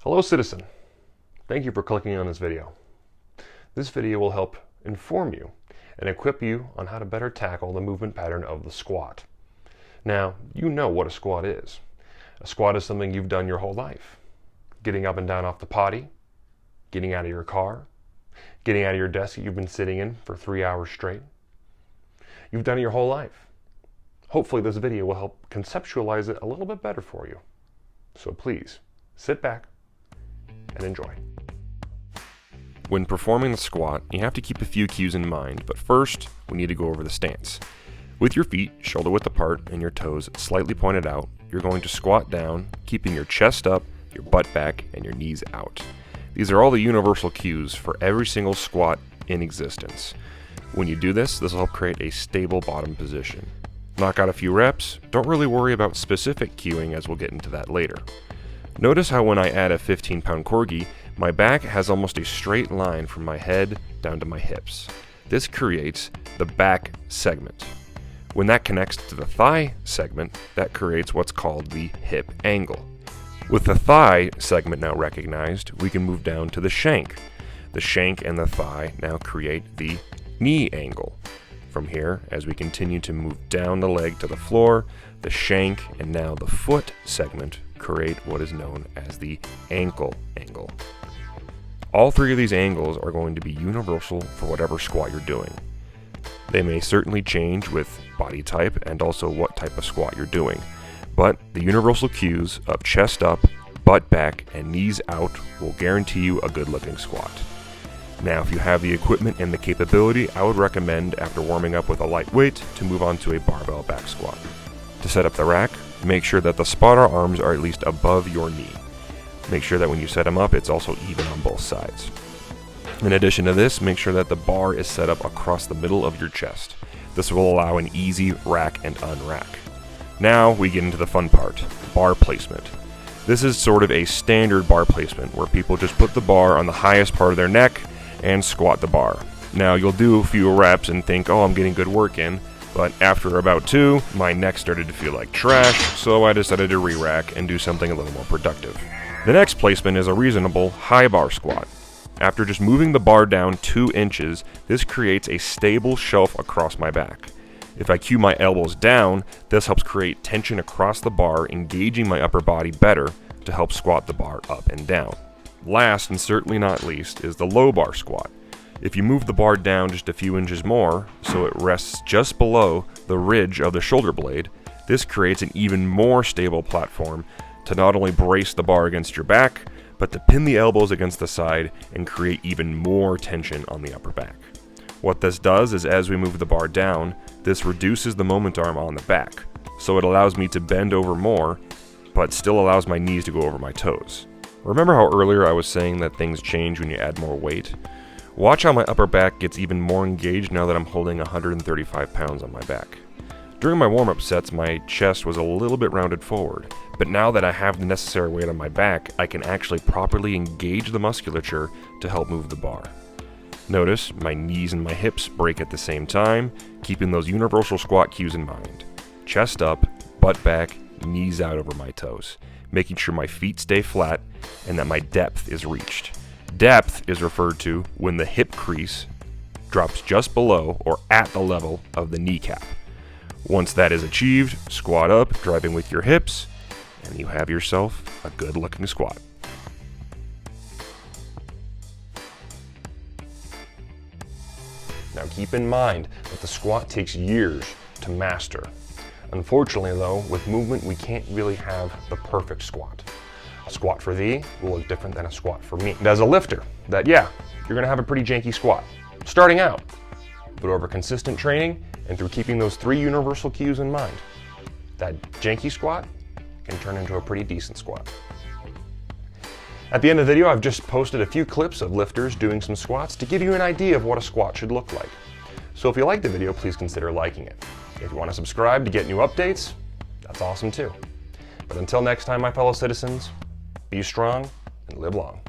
Hello citizen, thank you for clicking on this video. This video will help inform you and equip you on how to better tackle the movement pattern of the squat. Now, you know what a squat is. A squat is something you've done your whole life. Getting up and down off the potty, getting out of your car, getting out of your desk that you've been sitting in for 3 hours straight. You've done it your whole life. Hopefully this video will help conceptualize it a little bit better for you. So please, sit back and enjoy. When performing the squat, you have to keep a few cues in mind, but first, we need to go over the stance. With your feet shoulder width apart and your toes slightly pointed out, you're going to squat down, keeping your chest up, your butt back, and your knees out. These are all the universal cues for every single squat in existence. When you do this will help create a stable bottom position. Knock out a few reps, don't really worry about specific cueing as we'll get into that later. Notice how when I add a 15-pound corgi, my back has almost a straight line from my head down to my hips. This creates the back segment. When that connects to the thigh segment, that creates what's called the hip angle. With the thigh segment now recognized, we can move down to the shank. The shank and the thigh now create the knee angle. From here, as we continue to move down the leg to the floor, the shank and now the foot segment create what is known as the ankle angle. All three of these angles are going to be universal for whatever squat you're doing. They may certainly change with body type and also what type of squat you're doing, but the universal cues of chest up, butt back, and knees out will guarantee you a good looking squat. Now, if you have the equipment and the capability, I would recommend after warming up with a light weight to move on to a barbell back squat. To set up the rack, make sure that the spotter arms are at least above your knee. Make sure that when you set them up, it's also even on both sides. In addition to this, make sure that the bar is set up across the middle of your chest. This will allow an easy rack and unrack. Now we get into the fun part, bar placement. This is sort of a standard bar placement where people just put the bar on the highest part of their neck and squat the bar. Now you'll do a few reps and think, oh, I'm getting good work in, but after about 2, my neck started to feel like trash, so I decided to re-rack and do something a little more productive. The next placement is a reasonable high bar squat. After just moving the bar down 2 inches, this creates a stable shelf across my back. If I cue my elbows down, this helps create tension across the bar, engaging my upper body better to help squat the bar up and down. Last and certainly not least is the low bar squat. If you move the bar down just a few inches more, so it rests just below the ridge of the shoulder blade, this creates an even more stable platform to not only brace the bar against your back, but to pin the elbows against the side and create even more tension on the upper back. What this does is as we move the bar down, this reduces the moment arm on the back, so it allows me to bend over more, but still allows my knees to go over my toes. Remember how earlier I was saying that things change when you add more weight? Watch how my upper back gets even more engaged now that I'm holding 135 pounds on my back. During my warm-up sets, my chest was a little bit rounded forward, but now that I have the necessary weight on my back, I can actually properly engage the musculature to help move the bar. Notice my knees and my hips break at the same time, keeping those universal squat cues in mind. Chest up, butt back, knees out over my toes, making sure my feet stay flat and that my depth is reached. Depth is referred to when the hip crease drops just below or at the level of the kneecap. Once that is achieved, squat up, driving with your hips, and you have yourself a good looking squat. Now keep in mind that the squat takes years to master. Unfortunately though, with movement we can't really have the perfect squat. A squat for thee will look different than a squat for me. And as a lifter, you're gonna have a pretty janky squat, starting out. But over consistent training and through keeping those 3 universal cues in mind, that janky squat can turn into a pretty decent squat. At the end of the video, I've just posted a few clips of lifters doing some squats to give you an idea of what a squat should look like. So if you like the video, please consider liking it. If you want to subscribe to get new updates, that's awesome too. But until next time, my fellow citizens, be strong and live long.